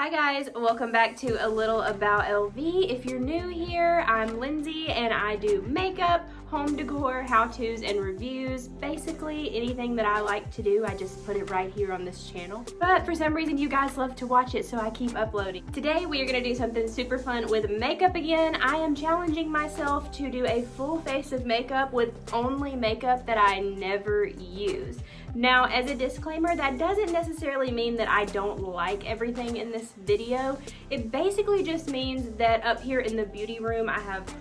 Hi guys, welcome back to A Little About LV. If you're new here, I'm Lindsay and I do makeup, home decor, how-tos, and reviews. Basically anything that I like to do, I just put it right here on this channel. But for some reason you guys love to watch it, so I keep uploading. Today we are going to do something super fun with makeup again. I am challenging myself to do a full face of makeup with only makeup that I never use. Now, as a disclaimer, that doesn't necessarily mean that I don't like everything in this video. It basically just means that up here in the beauty room, I have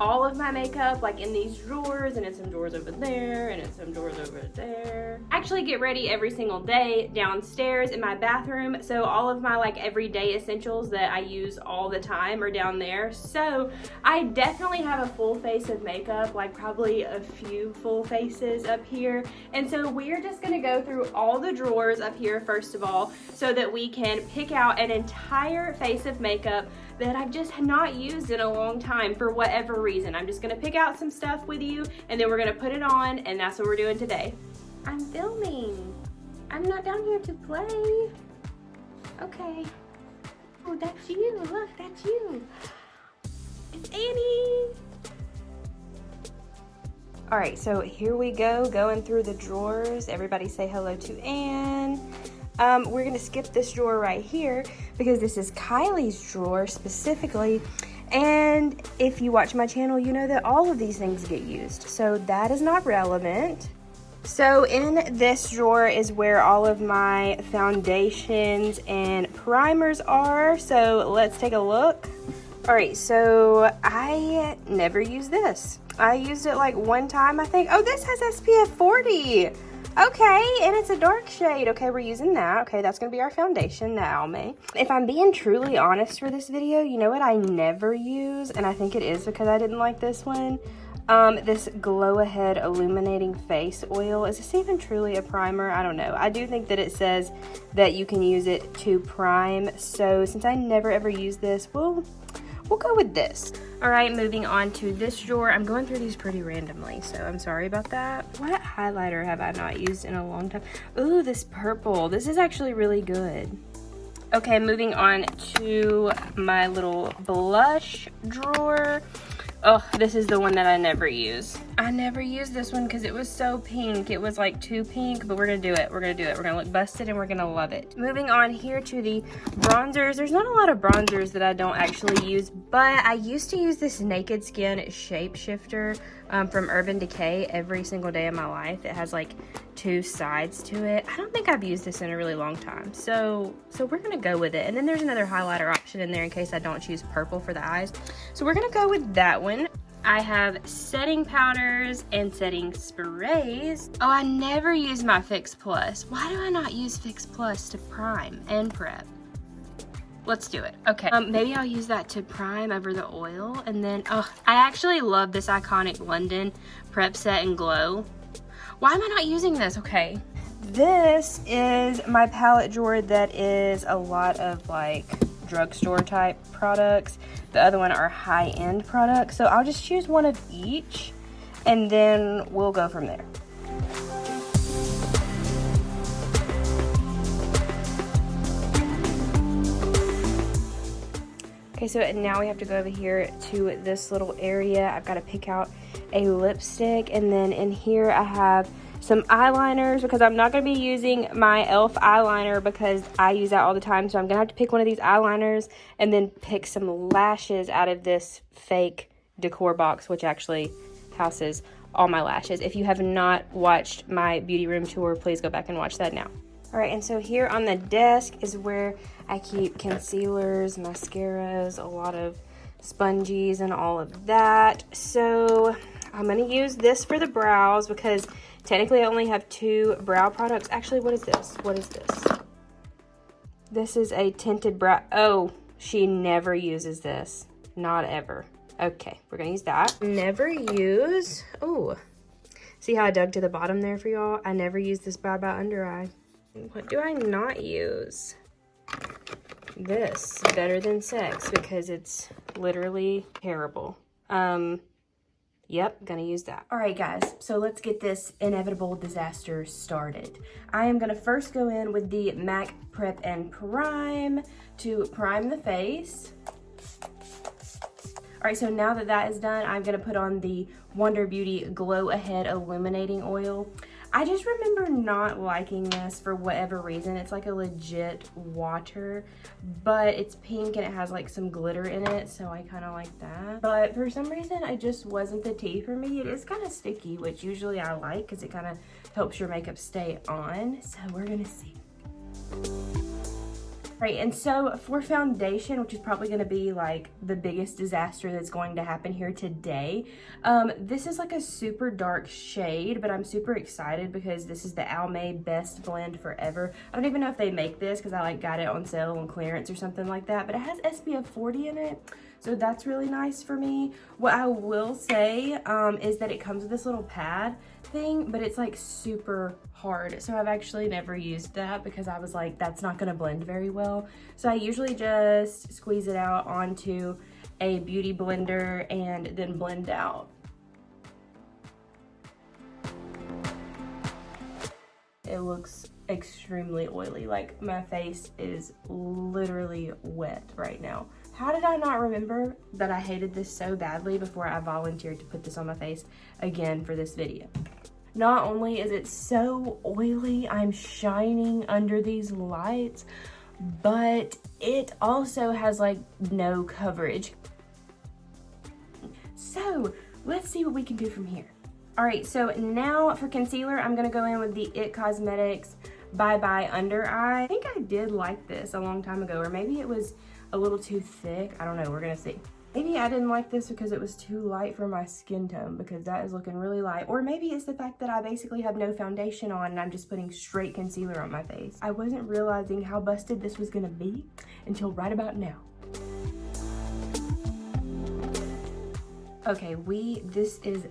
all of my makeup like in these drawers, and it's some drawers over there, and it's some drawers over there. I actually get ready every single day downstairs in my bathroom, so all of my like everyday essentials that I use all the time are down there. So I definitely have a full face of makeup, like probably a few full faces up here. And so we're just gonna go through all the drawers up here first of all, so that we can pick out an entire face of makeup that I've just not used in a long time for whatever reason. I'm just gonna pick out some stuff with you and then we're gonna put it on, and that's what we're doing today. I'm filming. I'm not down here to play. Okay. Oh, that's you. Look, that's you. It's Annie. All right, so here we go, going through the drawers. Everybody say hello to Anne. We're gonna skip this drawer right here because this is Kylie's drawer specifically. And if you watch my channel, you know that all of these things get used. So that is not relevant. So in this drawer is where all of my foundations and primers are. So let's take a look. All right, so I never use this. I used it like one time, I think. Oh, this has SPF 40. Okay, and it's a dark shade. Okay, we're using that. Okay, that's gonna be our foundation now, May. If I'm being truly honest for this video, you know what I never use, and I think it is because I didn't like this one? This Glow Ahead Illuminating Face Oil. Is this even truly a primer? I don't know. I do think that it says that you can use it to prime, so since I never ever use this, we'll go with this. All right, moving on to this drawer. I'm going through these pretty randomly, so I'm sorry about that. What highlighter have I not used in a long time? Ooh, this purple. This is actually really good. Okay, moving on to my little blush drawer. Oh, this is the one that I never use. I never used this one because it was so pink. It was like too pink, but we're gonna do it. We're gonna do it. We're gonna look busted and we're gonna love it. Moving on here to the bronzers. There's not a lot of bronzers that I don't actually use, but I used to use this Naked Skin Shapeshifter from Urban Decay every single day of my life. It has like two sides to it. I don't think I've used this in a really long time. So we're gonna go with it. And then there's another highlighter option in there in case I don't choose purple for the eyes. So we're gonna go with that one. I have setting powders and setting sprays. Oh, I never use my Fix Plus. Why do I not use Fix Plus to prime and prep? Let's do it. Okay, maybe I'll use that to prime over the oil. And then, oh, I actually love this Iconic London Prep Set and Glow. Why am I not using this? Okay. This is my palette drawer that is a lot of like drugstore type products. The other one are high-end products. So I'll just choose one of each and then we'll go from there. Okay, so now we have to go over here to this little area. I've got to pick out a lipstick, and then in here I have some eyeliners because I'm not going to be using my e.l.f. eyeliner because I use that all the time. So I'm going to have to pick one of these eyeliners and then pick some lashes out of this fake decor box, which actually houses all my lashes. If you have not watched my beauty room tour, please go back and watch that now. All right, and so here on the desk is where I keep concealers, mascaras, a lot of sponges and all of that. So I'm gonna use this for the brows because technically I only have two brow products. Actually, what is this? What is this? This is a tinted brow. Oh, she never uses this. Not ever. Okay, we're gonna use that. Never use, oh, see how I dug to the bottom there for y'all? I never use this Bye Bye Under Eye. What do I not use? This, Better Than Sex, because it's literally terrible. Yep, gonna use that. All right, guys, so let's get this inevitable disaster started. I am gonna first go in with the MAC Prep and Prime to prime the face. All right, so now that that is done, I'm gonna put on the Wonder Beauty Glow Ahead Illuminating Oil. I just remember not liking this for whatever reason. It's like a legit water, but it's pink and it has like some glitter in it, so I kind of like that. But for some reason, it just wasn't the tea for me. It is kind of sticky, which usually I like because it kind of helps your makeup stay on. So we're gonna see. Right, and so for foundation, which is probably going to be like the biggest disaster that's going to happen here today, this is like a super dark shade, but I'm super excited because this is the Almay Best Blend Forever. I don't even know if they make this because I like got it on sale on clearance or something like that, but it has SPF 40 in it, so that's really nice for me. What I will say is that it comes with this little pad thing, but it's like super hard, so I've actually never used that because I was like, that's not gonna blend very well. So I usually just squeeze it out onto a beauty blender and then blend out. It looks extremely oily, like my face is literally wet right now. How did I not remember that I hated this so badly before I volunteered to put this on my face again for this video? Not only is it so oily, I'm shining under these lights, but it also has like no coverage. So let's see what we can do from here. All right, so now for concealer, I'm gonna go in with the IT Cosmetics Bye Bye Under Eye. I think I did like this a long time ago, or maybe it was a little too thick. I don't know, we're gonna see. Maybe I didn't like this because it was too light for my skin tone, because that is looking really light. Or maybe it's the fact that I basically have no foundation on and I'm just putting straight concealer on my face. I wasn't realizing how busted this was gonna be until right about now. Okay, this is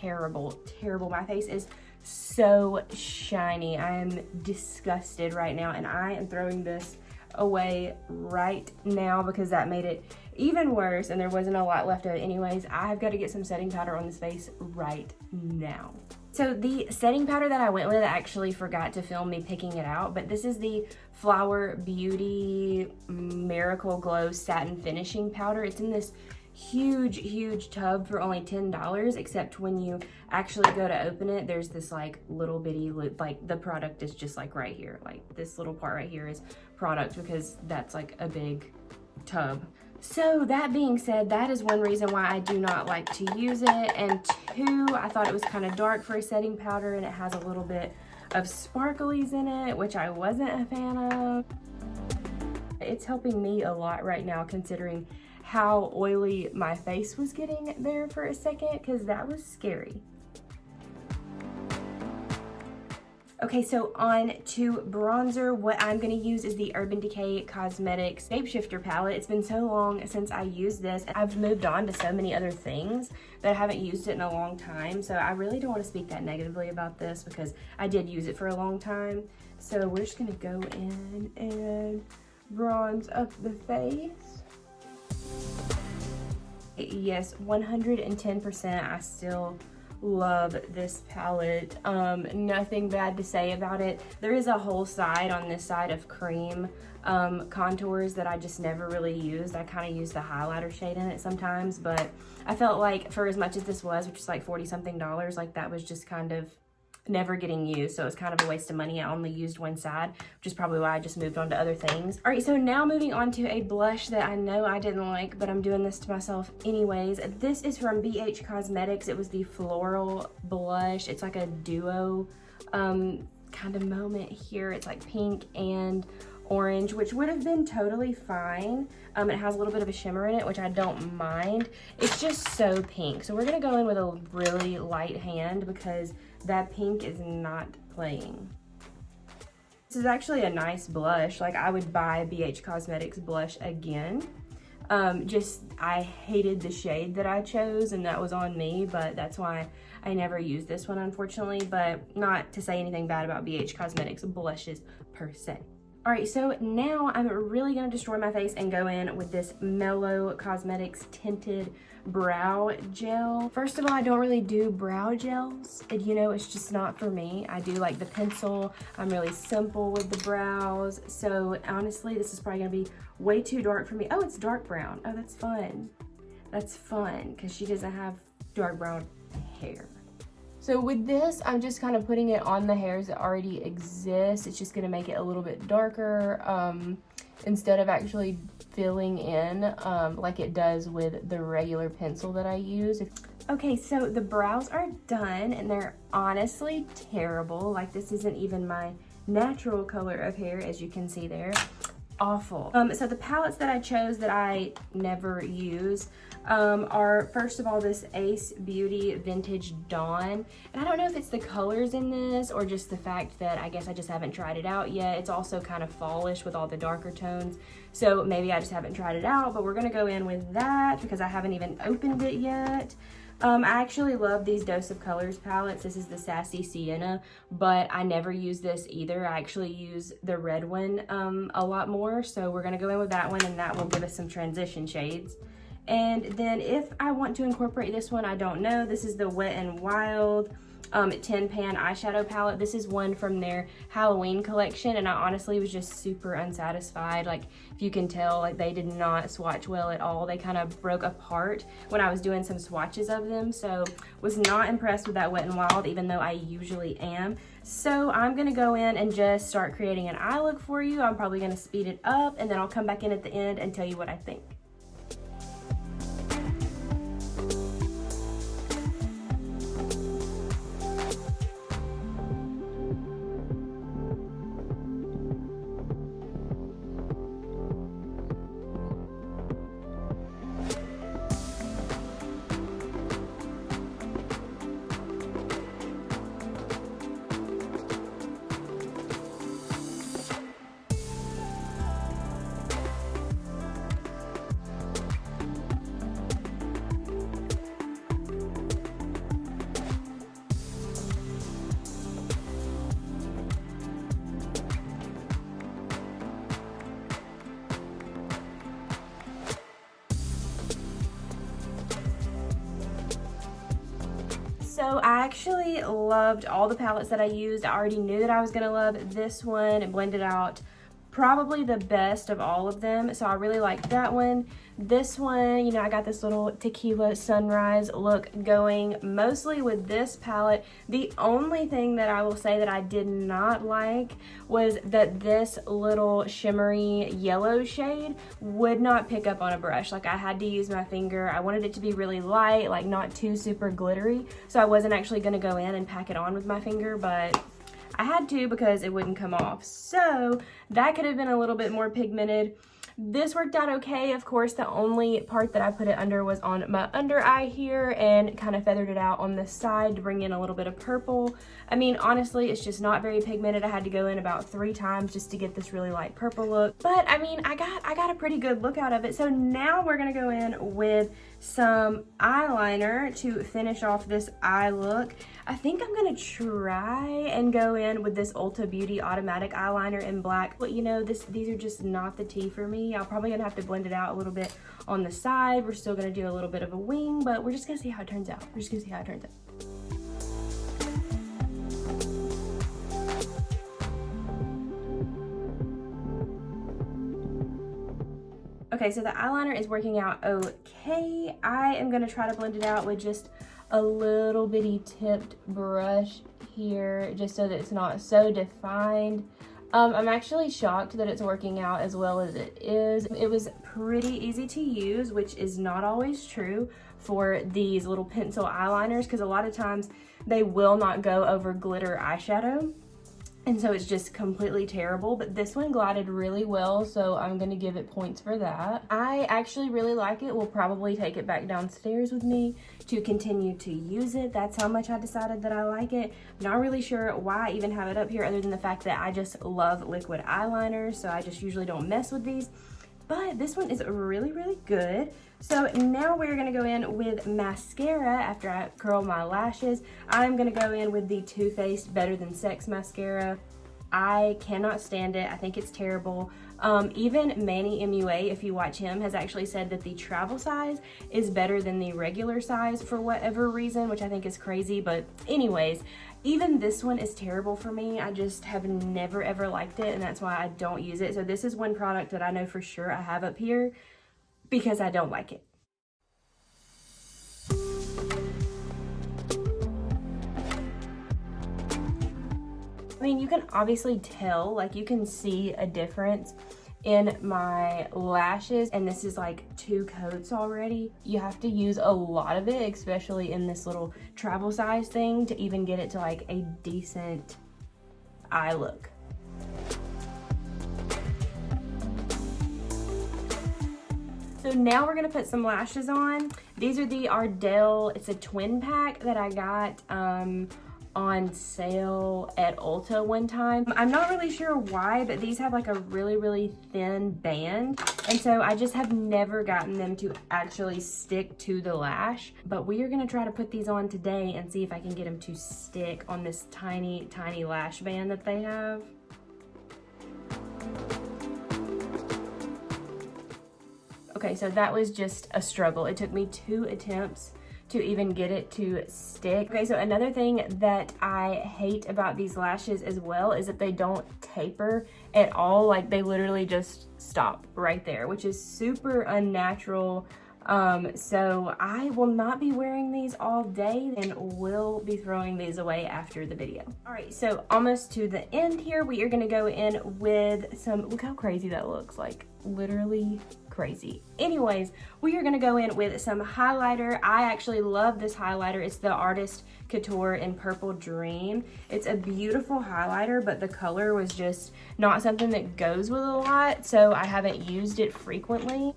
terrible, terrible. My face is so shiny. I am disgusted right now, and I am throwing this away right now because that made it even worse, and there wasn't a lot left of it anyways. I've got to get some setting powder on this face right now. So the setting powder that I went with, I actually forgot to film me picking it out, but this is the Flower Beauty Miracle Glow Satin Finishing Powder. It's in this huge tub for only $10, except when you actually go to open it, there's this like little bitty, like the product is just like right here. Like this little part right here is product because that's like a big tub. So that being said, that is one reason why I do not like to use it. And two, I thought it was kind of dark for a setting powder, and it has a little bit of sparklies in it, which I wasn't a fan of. It's helping me a lot right now considering how oily my face was getting there for a second, because that was scary. Okay, so on to bronzer. What I'm gonna use is the Urban Decay Cosmetics Shapeshifter palette. It's been so long since I used this. I've moved on to so many other things that I haven't used it in a long time. So I really don't want to speak that negatively about this because I did use it for a long time. So we're just gonna go in and bronze up the face. Yes, 110%. I still love this palette. Nothing bad to say about it. There is a whole side on this side of cream contours that I just never really used. I kind of use the highlighter shade in it sometimes, but I felt like for as much as this was, which is like $40-something, like that was just kind of never getting used, so it was kind of a waste of money. I only used one side, which is probably why I just moved on to other things. All right, so now moving on to a blush that I know I didn't like, but I'm doing this to myself anyways. This is from BH Cosmetics. It was the Floral Blush. It's like a duo kind of moment here. It's like pink and orange, which would have been totally fine. It has a little bit of a shimmer in it, which I don't mind. It's just so pink. So we're gonna go in with a really light hand because that pink is not playing. This is actually a nice blush. Like, I would buy BH Cosmetics blush again. I hated the shade that I chose, and that was on me, but that's why I never used this one, unfortunately. But not to say anything bad about BH Cosmetics blushes per se. All right, so now I'm really gonna destroy my face and go in with this Mellow Cosmetics Tinted Brow Gel. First of all, I don't really do brow gels. You know, it's just not for me. I do like the pencil. I'm really simple with the brows. So honestly, this is probably gonna be way too dark for me. Oh, it's dark brown. Oh, that's fun. That's fun, because she doesn't have dark brown hair. So with this, I'm just kind of putting it on the hairs that already exist. It's just gonna make it a little bit darker instead of actually filling in like it does with the regular pencil that I use. Okay, so the brows are done and they're honestly terrible. Like, this isn't even my natural color of hair, as you can see there. Awful. So the palettes that I chose that I never use are, first of all, this Ace Beauty Vintage Dawn. And I don't know if it's the colors in this or just the fact that I guess I just haven't tried it out yet. It's also kind of fallish with all the darker tones. So maybe I just haven't tried it out, but we're gonna go in with that because I haven't even opened it yet. I actually love these Dose of Colors palettes. This is the Sassy Sienna, but I never use this either. I actually use the red one a lot more. So we're gonna go in with that one, and that will give us some transition shades. And then if I want to incorporate this one, I don't know. This is the Wet n Wild Tin Pan eyeshadow palette. This is one from their Halloween collection, and I honestly was just super unsatisfied. Like, if you can tell, like, they did not swatch well at all. They kind of broke apart when I was doing some swatches of them, so was not impressed with that Wet n Wild, even though I usually am. So I'm gonna go in and just start creating an eye look for you. I'm probably gonna speed it up, and then I'll come back in at the end and tell you what I think. So I actually loved all the palettes that I used. I already knew that I was gonna love this one. It blended out probably the best of all of them. So I really liked that one. This one, you know, I got this little tequila sunrise look going mostly with this palette. The only thing that I will say that I did not like was that this little shimmery yellow shade would not pick up on a brush. Like, I had to use my finger. I wanted it to be really light, like not too super glittery. So I wasn't actually gonna go in and pack it on with my finger, but I had to because it wouldn't come off. So that could have been a little bit more pigmented. This worked out okay. Of course, the only part that I put it under was on my under eye here and kind of feathered it out on the side to bring in a little bit of purple. I mean, honestly, it's just not very pigmented. I had to go in about 3 times just to get this really light purple look. But I mean, I got a pretty good look out of it. So now we're gonna go in with some eyeliner to finish off this eye look. I think I'm gonna try and go in with this Ulta Beauty Automatic Eyeliner in black. But you know, these are just not the tea for me. I'm probably gonna have to blend it out a little bit on the side. We're still gonna do a little bit of a wing, but we're just gonna see how it turns out. We're just gonna see how it turns out. Okay, so the eyeliner is working out okay. I am gonna try to blend it out with just a little bitty tipped brush here, just so that it's not so defined. I'm actually shocked that it's working out as well as it is. It was pretty easy to use, which is not always true for these little pencil eyeliners, because a lot of times they will not go over glitter eyeshadow. And so it's just completely terrible, but this one glided really well, so I'm gonna give it points for that. I actually really like it. We'll probably take it back downstairs with me to continue to use it. That's how much I decided that I like it. Not really sure why I even have it up here other than the fact that I just love liquid eyeliners, so I just usually don't mess with these. But this one is really, really good. So now we're gonna go in with mascara after I curl my lashes. I'm gonna go in with the Too Faced Better Than Sex mascara. I cannot stand it. I think it's terrible. Even Manny MUA, if you watch him, has actually said that the travel size is better than the regular size for whatever reason, which I think is crazy. But anyways, even this one is terrible for me. I just have never ever liked it, and that's why I don't use it. So this is one product that I know for sure I have up here because I don't like it. I mean, you can obviously tell, like you can see a difference in my lashes, and this is like 2 coats already. You have to use a lot of it, especially in this little travel size thing, to even get it to like a decent eye look. So now we're gonna put some lashes on. These are the Ardell, it's a twin pack that I got on sale at Ulta one time. I'm not really sure why, but these have like a really thin band, and so I just have never gotten them to actually stick to the lash. But we are gonna try to put these on today and see if I can get them to stick on this tiny lash band that they have. Okay, so that was just a struggle. It took me 2 attempts to even get it to stick. Okay, so another thing that I hate about these lashes as well is that they don't taper at all. Like they literally just stop right there, which is super unnatural. So I will not be wearing these all day and will be throwing these away after the video. All right, so almost to the end here, we are gonna go in with some, look how crazy that looks, like literally crazy. Anyways, we are gonna go in with some highlighter. I actually love this highlighter. It's the Artist Couture in Purple Dream. It's a beautiful highlighter, but the color was just not something that goes with a lot, so I haven't used it frequently.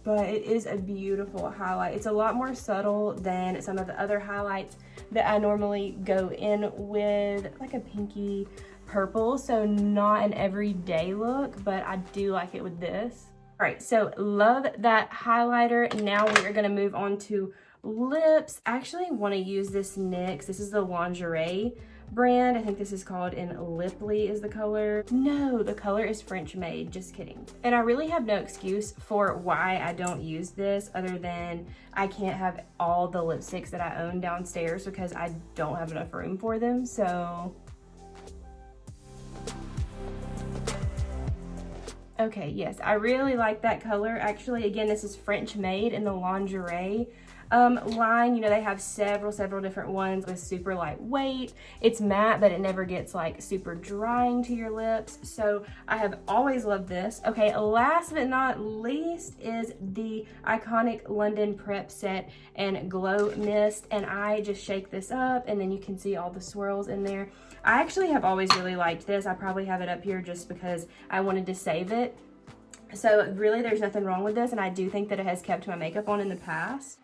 But it is a beautiful highlight. It's a lot more subtle than some of the other highlights that I normally go in with, like a pinky purple, so not an everyday look, but I do like it with this. All right, so love that highlighter. Now we are gonna move on to lips. I actually wanna use this NYX. This is the Lingerie brand. I think this is called in Liply is the color. No, the color is French made, just kidding. And I really have no excuse for why I don't use this other than I can't have all the lipsticks that I own downstairs because I don't have enough room for them, so. Okay, yes, I really like that color. Actually, again, this is French made in the Lingerie line. You know, they have several different ones with super lightweight. It's matte, but it never gets like super drying to your lips. So I have always loved this. Okay, last but not least is the iconic London Prep Set and Glow Mist. And I just shake this up and then you can see all the swirls in there. I actually have always really liked this. I probably have it up here just because I wanted to save it. So really there's nothing wrong with this, and I do think that it has kept my makeup on in the past.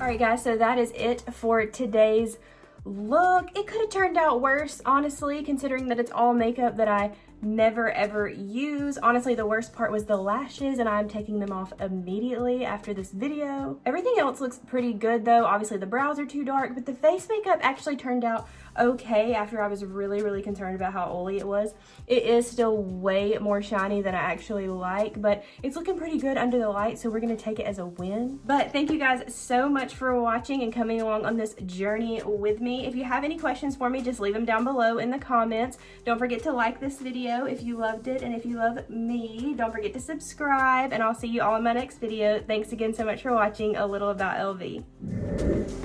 All right guys, so that is it for today's look. It could have turned out worse, honestly, considering that it's all makeup that I never ever use. Honestly, the worst part was the lashes, and I'm taking them off immediately after this video. Everything else looks pretty good though. Obviously the brows are too dark, but the face makeup actually turned out okay after I was really concerned about how oily it was. It is still way more shiny than I actually like, but it's looking pretty good under the light, so we're gonna take it as a win. But thank you guys so much for watching and coming along on this journey with me. If you have any questions for me, just leave them down below in the comments. Don't forget to like this video if you loved it, and if you love me, don't forget to subscribe, and I'll see you all in my next video. Thanks again so much for watching A Little About LV.